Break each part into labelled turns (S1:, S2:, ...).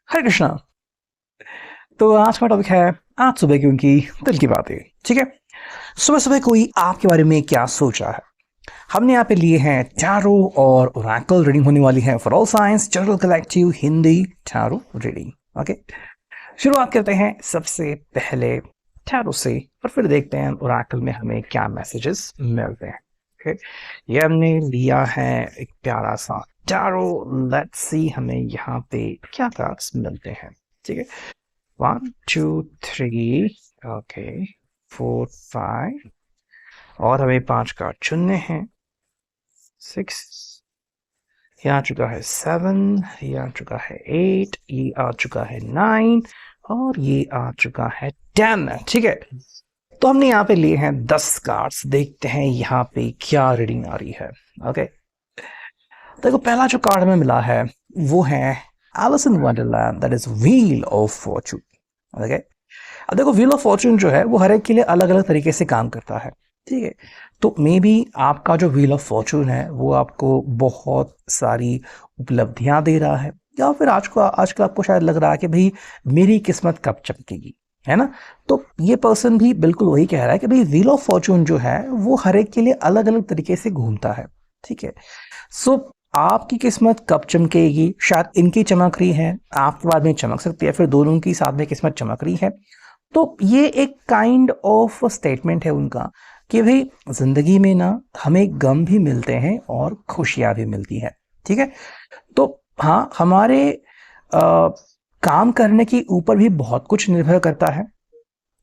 S1: हरे कृष्णा। तो आज का टॉपिक है आज सुबह की उनकी दिल की बातें। ठीक है, सुबह सुबह कोई आपके बारे में क्या सोच रहा है। हमने यहाँ पे लिए हैं टैरो और ओरेकल रीडिंग होने वाली है for all science general collective Hindi tarot reading. Okay, शुरुआत करते हैं सबसे पहले टैरो से और फिर देखते हैं ओरेकल में हमें क्या मैसेजेस मिलते हैं। ओके, ये हमने लिया है एक प्यारा सा टैरो। लेट्स सी हमें यहाँ पे क्या कार्ड्स मिलते हैं। ठीक है, 1 2 3, ओके, 4 5, और हमें 5 कार्ड चुनने हैं। 6, ये आ चुका है 7, ये आ चुका है 8, ये आ चुका है 9 और ये आ चुका है 10। ठीक है, तो हमने यहाँ पे लिए हैं 10 कार्ड्स। देखते हैं यहाँ पे क्या रीडिंग आ रही है। ओके, देखो पहला जो कार्ड हमें मिला है वो है Alice in Wonderland, that is wheel of fortune. Okay, अब देखो व्हील ऑफ फॉर्चून जो है वो हर एक के लिए अलग अलग तरीके से काम करता है। ठीक है, तो मे बी आपका जो व्हील ऑफ फॉर्चून है वो आपको बहुत सारी उपलब्धियां दे रहा है, या फिर आजकल आपको शायद लग रहा है कि भाई मेरी किस्मत कब चमकेगी, है ना। तो ये पर्सन भी बिल्कुल वही कह रहा है कि भाई व्हील ऑफ फॉर्चून जो है वो हर एक के लिए अलग अलग तरीके से घूमता है। ठीक है, सो आपकी किस्मत कब चमकेगी, शायद इनकी चमक रही है, आपके बाद में चमक सकती है, फिर दोनों की साथ में किस्मत चमक रही है। तो ये एक काइंड ऑफ स्टेटमेंट है उनका कि भाई जिंदगी में ना हमें गम भी मिलते हैं और खुशियां भी मिलती हैं। ठीक है, तो हाँ, हमारे काम करने के ऊपर भी बहुत कुछ निर्भर करता है,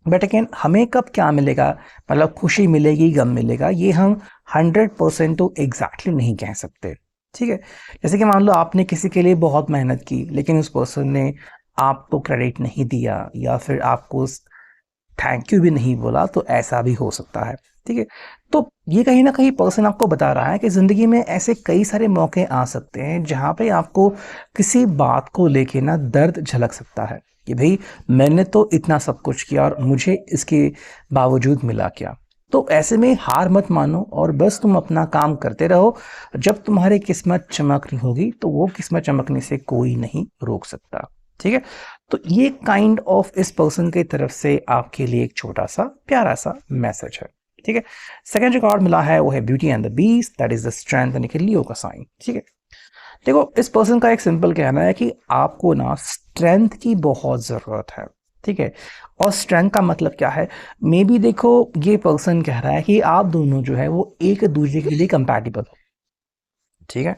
S1: बट अगेन हमें कब क्या मिलेगा, मतलब खुशी मिलेगी गम मिलेगा, ये हम 100% तो एग्जैक्टली नहीं कह सकते। ठीक है, जैसे कि मान लो आपने किसी के लिए बहुत मेहनत की लेकिन उस पर्सन ने आपको क्रेडिट नहीं दिया या फिर आपको थैंक यू भी नहीं बोला, तो ऐसा भी हो सकता है। ठीक है, तो ये कहीं ना कहीं पर्सन आपको बता रहा है कि जिंदगी में ऐसे कई सारे मौके आ सकते हैं जहां पे आपको किसी बात को लेके ना दर्द झलक सकता है कि भाई मैंने तो इतना सब कुछ किया और मुझे इसके बावजूद मिला क्या। तो ऐसे में हार मत मानो और बस तुम अपना काम करते रहो। जब तुम्हारी किस्मत चमक रही होगी तो वो किस्मत चमकने से कोई नहीं रोक सकता। ठीक है, तो ये काइंड ऑफ इस पर्सन की तरफ से आपके लिए एक छोटा सा प्यारा सा मैसेज है। ठीक है, सेकंड जो कार्ड मिला है वो है beauty and the beast, that is the strength यानी कि लियो का साइन। ठीक है, देखो इस पर्सन का एक सिंपल कहना है कि आपको ना स्ट्रेंथ की बहुत जरूरत है। ठीक है, और स्ट्रेंथ का मतलब क्या है, मे बी देखो ये पर्सन कह रहा है कि आप दोनों जो है वो एक दूसरे के लिए कंपैटिबल हो। ठीक है,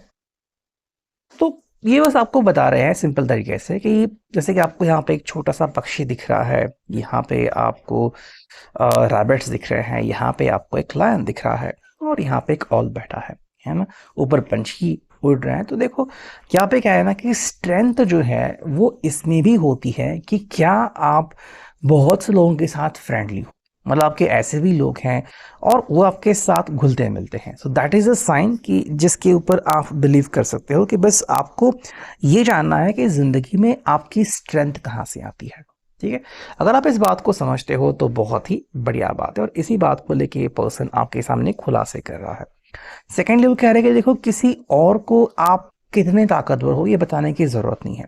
S1: तो ये बस आपको बता रहे हैं सिंपल तरीके से कि जैसे कि आपको यहाँ पे एक छोटा सा पक्षी दिख रहा है, यहाँ पे आपको रैबिट्स दिख रहे हैं, यहाँ पे आपको एक लायन दिख रहा है और यहाँ पे एक ऑल बैठा है ना, ऊपर पंछी उड़ रहे हैं। तो देखो यहाँ पे क्या है ना कि स्ट्रेंथ जो है वो इसमें भी होती है कि क्या आप बहुत से लोगों के साथ फ्रेंडली हो, मतलब आपके ऐसे भी लोग हैं और वो आपके साथ घुलते मिलते हैं। So that is a sign कि जिसके ऊपर आप बिलीव कर सकते हो कि बस आपको ये जानना है कि जिंदगी में आपकी स्ट्रेंथ कहाँ से आती है। ठीक है, अगर आप इस बात को समझते हो तो बहुत ही बढ़िया बात है और इसी बात को लेके ये पर्सन आपके सामने खुलासे कर रहा है। सेकेंडली वो कह रहे हैं कि देखो किसी और को आप कितने ताकतवर हो ये बताने की जरूरत नहीं है।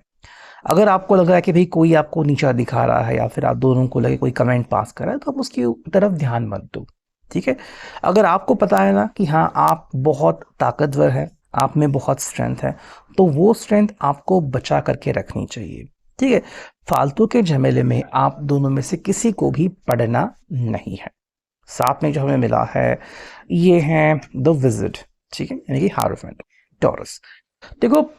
S1: अगर आपको लग रहा है कि भाई कोई आपको नीचा दिखा रहा है या फिर आप दोनों को लगे कोई कमेंट पास कर रहा है तो आप उसकी तरफ ध्यान मत दो। ठीक है, अगर आपको पता है ना कि हाँ आप बहुत ताकतवर है, आप में बहुत स्ट्रेंथ है, तो वो स्ट्रेंथ आपको बचा करके रखनी चाहिए। ठीक है, फालतू के झमेले में आप दोनों में से किसी को भी पड़ना नहीं है। साथ में जो हमें मिला है ये है द विजिट। ठीक है, यानी कि हारोफेंट टॉरस। देखो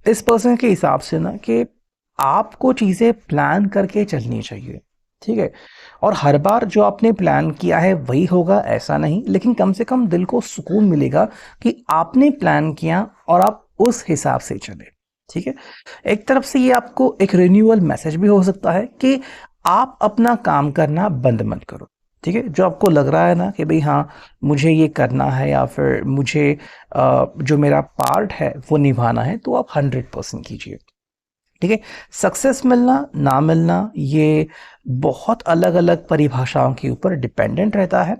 S1: इस पर्सन के हिसाब से ना कि आपको चीजें प्लान करके चलनी चाहिए। ठीक है, और हर बार जो आपने प्लान किया है वही होगा ऐसा नहीं, लेकिन कम से कम दिल को सुकून मिलेगा कि आपने प्लान किया और आप उस हिसाब से चले। ठीक है, एक तरफ से ये आपको एक रिन्यूअल मैसेज भी हो सकता है कि आप अपना काम करना बंद मत करो। ठीक है, जो आपको लग रहा है ना कि भाई हाँ मुझे ये करना है या फिर मुझे जो मेरा पार्ट है वो निभाना है, तो आप 100% कीजिए। ठीक है, सक्सेस मिलना ना मिलना ये बहुत अलग अलग परिभाषाओं के ऊपर डिपेंडेंट रहता है,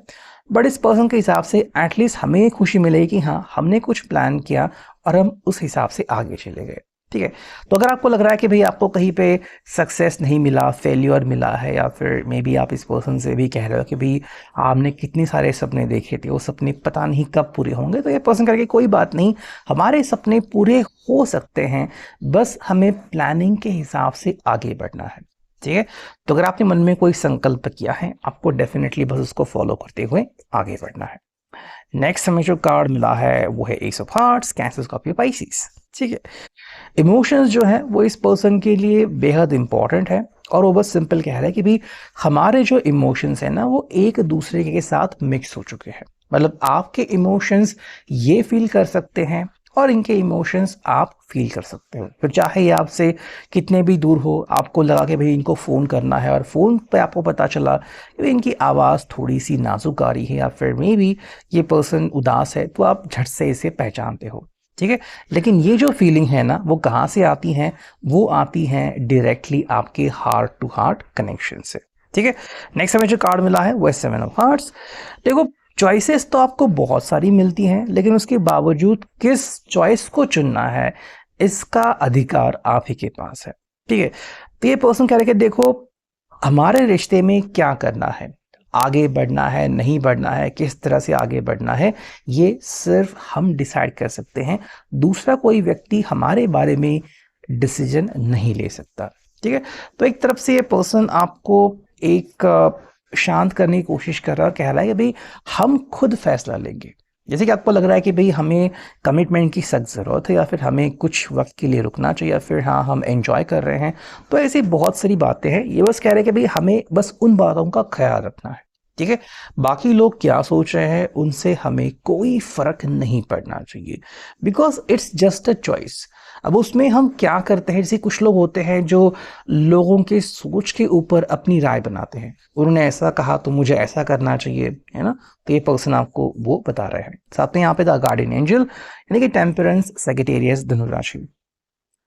S1: बट इस पर्सन के हिसाब से एटलीस्ट हमें खुशी मिलेगी कि हाँ हमने कुछ प्लान किया और हम उस हिसाब से आगे चले गए। ठीक है। तो अगर आपको लग रहा है कि भाई आपको कहीं पे सक्सेस नहीं मिला, फेल्योर मिला है, या फिर मे बी आप इस पर्सन से भी कह रहे हो कि भाई आपने कितने सारे सपने देखे थे, वो सपने पता नहीं कब पूरे होंगे, तो ये पर्सन करके कोई बात नहीं, हमारे सपने पूरे हो सकते हैं, बस हमें प्लानिंग के हिसाब से आगे बढ़ना है। ठीक है। तो अगर आपने मन में कोई संकल्प किया है, आपको डेफिनेटली बस उसको फॉलो करते हुए आगे बढ़ना है। नेक्स्ट हमें जो कार्ड मिला है वो है S of hearts, cancer, Scorpio, Pisces. ठीक है। इमोशंस जो है वो इस पर्सन के लिए बेहद इंपॉर्टेंट है, और वो बस सिंपल कह रहा है कि भाई हमारे जो इमोशंस है ना वो एक दूसरे के साथ मिक्स हो चुके हैं। मतलब आपके इमोशंस ये फील कर सकते हैं और इनके इमोशंस आप फील कर सकते हो। फिर चाहे ये आपसे कितने भी दूर हो, आपको लगा कि भाई इनको फ़ोन करना है और फ़ोन पे आपको पता चला कि भाई इनकी आवाज़ थोड़ी सी नाजुक आ रही है, या फिर मे बी ये पर्सन उदास है, तो आप झट से इसे पहचानते हो। ठीक है। लेकिन ये जो फीलिंग है ना वो कहाँ से आती हैं? वो आती हैं डायरेक्टली आपके हार्ट टू हार्ट कनेक्शन से। ठीक है। नेक्स्ट हमें जो कार्ड मिला है वो है सेवन ऑफ हार्ट्स। देखो, चॉइसेस तो आपको बहुत सारी मिलती हैं, लेकिन उसके बावजूद किस चॉइस को चुनना है इसका अधिकार आप ही के पास है। ठीक है। तो ये पर्सन कह रहे कि देखो, हमारे रिश्ते में क्या करना है, आगे बढ़ना है, नहीं बढ़ना है, किस तरह से आगे बढ़ना है, ये सिर्फ हम डिसाइड कर सकते हैं। दूसरा कोई व्यक्ति हमारे बारे में डिसीजन नहीं ले सकता। ठीक है। तो एक तरफ से ये पर्सन आपको एक शांत करने की कोशिश कर रहा है, कह रहा है कि भाई हम खुद फैसला लेंगे। जैसे कि आपको लग रहा है कि भाई हमें कमिटमेंट की सख्त ज़रूरत है, या फिर हमें कुछ वक्त के लिए रुकना चाहिए, या फिर हाँ हम एंजॉय कर रहे हैं, तो ऐसी बहुत सारी बातें हैं। ये बस कह रहे हैं कि भाई हमें बस उन बातों का ख्याल रखना है। ठीक है। बाकी लोग क्या सोच रहे हैं उनसे हमें कोई फर्क नहीं पड़ना चाहिए, because it's just a choice. अब उसमें हम क्या करते हैं, जैसे कुछ लोग होते हैं जो लोगों के सोच के ऊपर अपनी राय बनाते हैं, उन्होंने ऐसा कहा तो मुझे ऐसा करना चाहिए, है ना। तो ये पर्सन आपको वो बता रहे हैं। साथ में यहाँ पे द गार्डियन एंजल यानी कि टेम्परेंस, सेजिटेरियस, धनुराशि।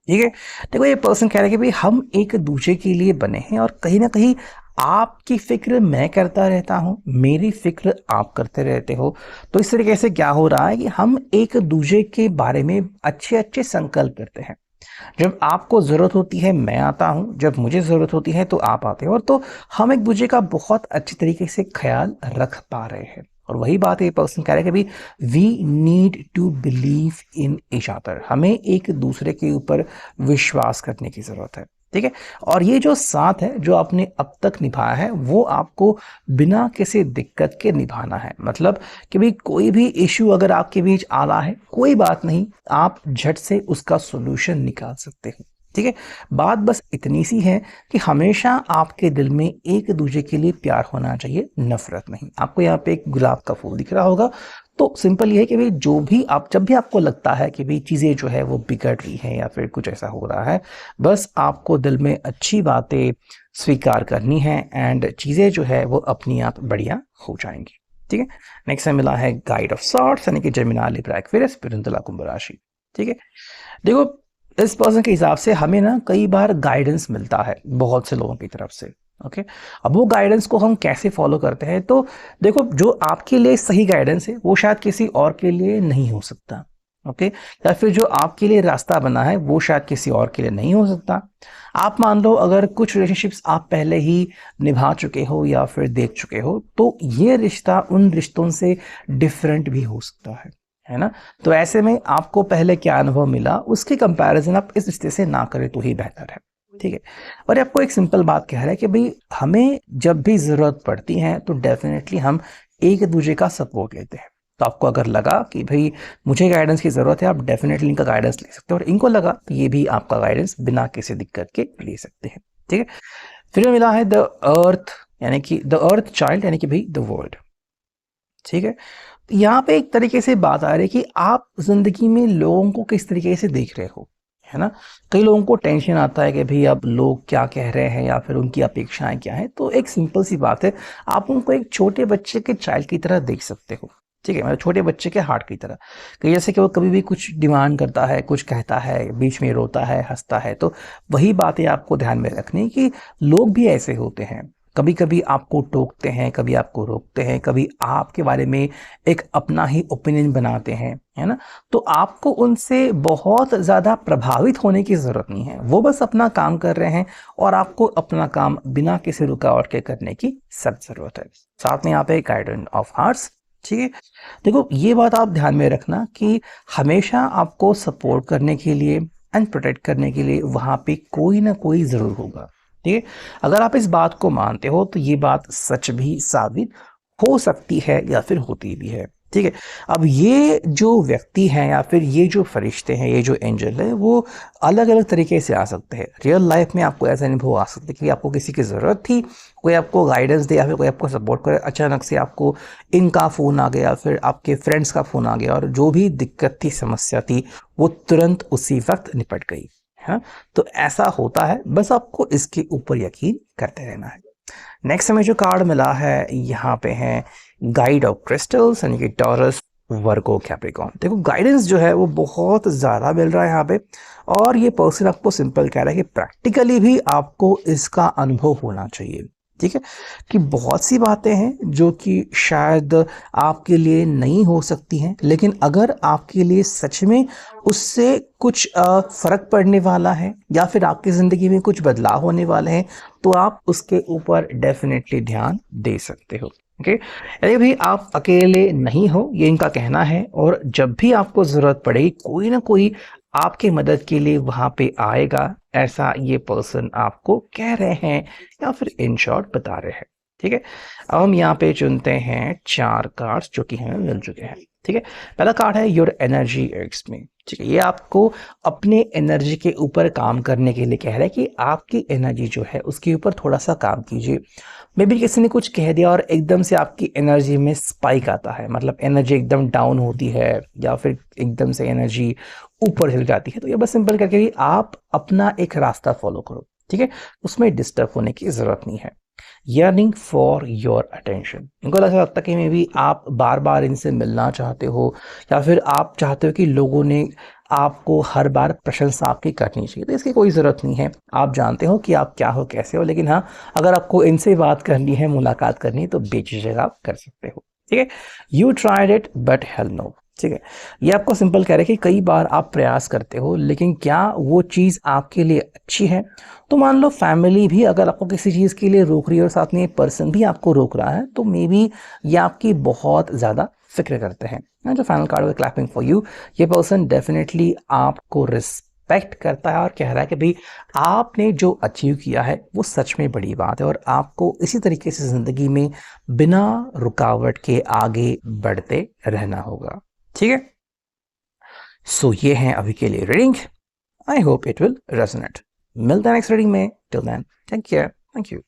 S1: ठीक है। देखो, ये पर्सन कह रहे हैं कि भाई हम एक दूसरे के लिए बने हैं, और कहीं ना कहीं आपकी फिक्र मैं करता रहता हूं, मेरी फिक्र आप करते रहते हो। तो इस तरीके से क्या हो रहा है कि हम एक दूसरे के बारे में अच्छे अच्छे संकल्प करते हैं। जब आपको ज़रूरत होती है मैं आता हूं, जब मुझे ज़रूरत होती है तो आप आते हो, और तो हम एक दूसरे का बहुत अच्छी तरीके से ख्याल रख पा रहे हैं। और वही बात है, ये पर्सन कह रहे हैं कि भाई we need to believe in each other, हमें एक दूसरे के ऊपर विश्वास करने की ज़रूरत है। ठीक है। और ये जो साथ है जो आपने अब तक निभाया है वो आपको बिना किसी दिक्कत के निभाना है। मतलब कि भाई कोई भी इश्यू अगर आपके बीच आ रहा है, कोई बात नहीं, आप झट से उसका सॉल्यूशन निकाल सकते हो। ठीक है। बात बस इतनी सी है कि हमेशा आपके दिल में एक दूसरे के लिए प्यार होना चाहिए, नफरत नहीं। आपको यहाँ पे एक गुलाब का फूल दिख रहा होगा, तो सिंपल ये है कि भाई जो भी आप, जब भी आपको लगता है कि भाई चीज़ें जो है वो बिगड़ रही हैं या फिर कुछ ऐसा हो रहा है, बस आपको दिल में अच्छी बातें स्वीकार करनी है, एंड चीज़ें जो है वो अपनी आप बढ़िया हो जाएंगी। ठीक है। नेक्स्ट में मिला है गाइड ऑफ सॉर्ट्स यानी कि जेमिनी, लिब्रा, एक्वेरियस, फिर तुला, कुंभ राशि। ठीक है। देखो, इस पर्सन के हिसाब से हमें ना कई बार गाइडेंस मिलता है बहुत से लोगों की तरफ से। ओके। अब वो गाइडेंस को हम कैसे फॉलो करते हैं, तो देखो, जो आपके लिए सही गाइडेंस है वो शायद किसी और के लिए नहीं हो सकता। ओके। या फिर जो आपके लिए रास्ता बना है वो शायद किसी और के लिए नहीं हो सकता। आप मान लो अगर कुछ रिलेशनशिप्स आप पहले ही निभा चुके हो या फिर देख चुके हो, तो ये रिश्ता उन रिश्तों से डिफरेंट भी हो सकता है ना। तो ऐसे में आपको पहले क्या अनुभव मिला उसके कंपैरिजन आप इस रिश्ते से ना करें तो ही बेहतर है। ठीक है। और आपको एक सिंपल बात कह रहा है कि भाई हमें जब भी जरूरत पड़ती है तो डेफिनेटली हम एक दूसरे का सपोर्ट लेते हैं। तो आपको अगर लगा कि भाई मुझे गाइडेंस की ज़रूरत है, आप डेफिनेटली इनका गाइडेंस ले सकते हो, और इनको लगा तो ये भी आपका गाइडेंस बिना किसी दिक्कत के ले सकते हैं। ठीक है। फिर मिला है द अर्थ यानी कि द अर्थ चाइल्ड यानी कि भाई द वर्ल्ड। ठीक है। तो यहाँ पे एक तरीके से बात आ रही है कि आप जिंदगी में लोगों को किस तरीके से देख रहे हो, है ना। कई लोगों को टेंशन आता है कि भाई अब लोग क्या कह रहे हैं या फिर उनकी अपेक्षाएं क्या हैं। तो एक सिंपल सी बात है, आप उनको एक छोटे बच्चे के चाइल्ड की तरह देख सकते हो। ठीक है। मतलब छोटे बच्चे के हार्ट की तरह, कि जैसे कि वो कभी भी कुछ डिमांड करता है, कुछ कहता है, बीच में रोता है, हंसता है, तो वही बातें आपको ध्यान में रखनी कि लोग भी ऐसे होते हैं। कभी कभी आपको टोकते हैं, कभी आपको रोकते हैं, कभी आपके बारे में एक अपना ही ओपिनियन बनाते हैं, है ना। तो आपको उनसे बहुत ज़्यादा प्रभावित होने की ज़रूरत नहीं है, वो बस अपना काम कर रहे हैं और आपको अपना काम बिना किसी रुकावट के करने की सख्त ज़रूरत है। साथ में यहाँ पे गाइडेंस ऑफ हार्ट्स, ठीक है। देखो ये बात आप ध्यान में रखना कि हमेशा आपको सपोर्ट करने के लिए एंड प्रोटेक्ट करने के लिए वहाँ पे कोई ना कोई ज़रूर होगा, ठीक है। अगर आप इस बात को मानते हो तो ये बात सच भी साबित हो सकती है या फिर होती भी है, ठीक है। अब ये जो व्यक्ति हैं या फिर ये जो फरिश्ते हैं, ये जो एंजल है, वो अलग अलग तरीके से आ सकते हैं। रियल लाइफ में आपको ऐसा अनुभव आ सकता है कि आपको किसी की ज़रूरत थी, कोई आपको गाइडेंस दे या फिर कोई आपको सपोर्ट करे, अचानक से आपको इनका फ़ोन आ गया, फिर आपके फ्रेंड्स का फ़ोन आ गया और जो भी दिक्कत थी, समस्या थी, वो तुरंत उसी वक्त निपट गई। हाँ, तो ऐसा होता है, बस आपको इसके ऊपर यकीन करते रहना है। नेक्स्ट हमें जो कार्ड मिला है यहाँ पे है गाइड ऑफ क्रिस्टल्स, यानी कि टॉरस, वर्गो, कैप्रिकॉर्न। देखो गाइडेंस जो है वो बहुत ज़्यादा मिल रहा है यहाँ पे, और ये पर्सन आपको सिंपल कह रहा है कि प्रैक्टिकली भी आपको इसका अनुभव होना चाहिए, ठीक है। कि बहुत सी बातें हैं जो कि शायद आपके लिए नहीं हो सकती हैं, लेकिन अगर आपके लिए सच में उससे कुछ फ़र्क पड़ने वाला है या फिर आपकी ज़िंदगी में कुछ बदलाव होने वाले हैं, तो आप उसके ऊपर डेफिनेटली ध्यान दे सकते हो, ओके। अरे भाई आप अकेले नहीं हो, ये इनका कहना है, और जब भी आपको ज़रूरत पड़ेगी कोई ना कोई आपके मदद के लिए वहाँ पे आएगा, ऐसा ये पर्सन आपको कह रहे हैं या फिर इन शॉर्ट बता रहे हैं, ठीक है। अब हम यहाँ पे चुनते हैं 4 कार्ड्स जो कि हमें मिल चुके हैं, ठीक है। पहला कार्ड है योर एनर्जी एक्स में, ठीक है। ये आपको अपने एनर्जी के ऊपर काम करने के लिए कह रहा है कि आपकी एनर्जी जो है उसके ऊपर थोड़ा सा काम कीजिए। मे बी किसी ने कुछ कह दिया और एकदम से आपकी एनर्जी में स्पाइक आता है, मतलब एनर्जी एकदम डाउन होती है या फिर एकदम से एनर्जी ऊपर चल जाती है, तो ये बस सिंपल करके भी आप अपना एक रास्ता फॉलो करो, ठीक है। उसमें डिस्टर्ब होने की ज़रूरत नहीं है। यर्निंग फॉर योर अटेंशन, इनको ऐसा लगता है कि मे बी आप बार बार इनसे मिलना चाहते हो या फिर आप चाहते हो कि लोगों ने आपको हर बार प्रशंसा आपकी करनी चाहिए, तो इसकी कोई ज़रूरत नहीं है। आप जानते हो कि आप क्या हो, कैसे हो, लेकिन हाँ, अगर आपको इनसे बात करनी है, मुलाकात करनी है, तो बेझिझक आप कर सकते हो, ठीक है। You tried it but hell no, ठीक है। ये आपको सिंपल कह रहे हैं कि कई बार आप प्रयास करते हो, लेकिन क्या वो चीज़ आपके लिए अच्छी है। तो मान लो फैमिली भी अगर आपको किसी चीज़ के लिए रोक रही है और साथ में एक पर्सन भी आपको रोक रहा है, तो मे बी ये आपकी बहुत ज़्यादा फिक्र करते हैं। जो फाइनल कार्ड है क्लैपिंग फॉर यू, ये पर्सन डेफिनेटली आपको रिस्पेक्ट करता है और कह रहा है कि भाई आपने जो अचीव किया है वो सच में बड़ी बात है और आपको इसी तरीके से ज़िंदगी में बिना रुकावट के आगे बढ़ते रहना होगा, ठीक है। सो ये है अभी के लिए reading. I hope it will resonate. मिलते हैं नेक्स्ट रीडिंग में। Till then take care, thank you.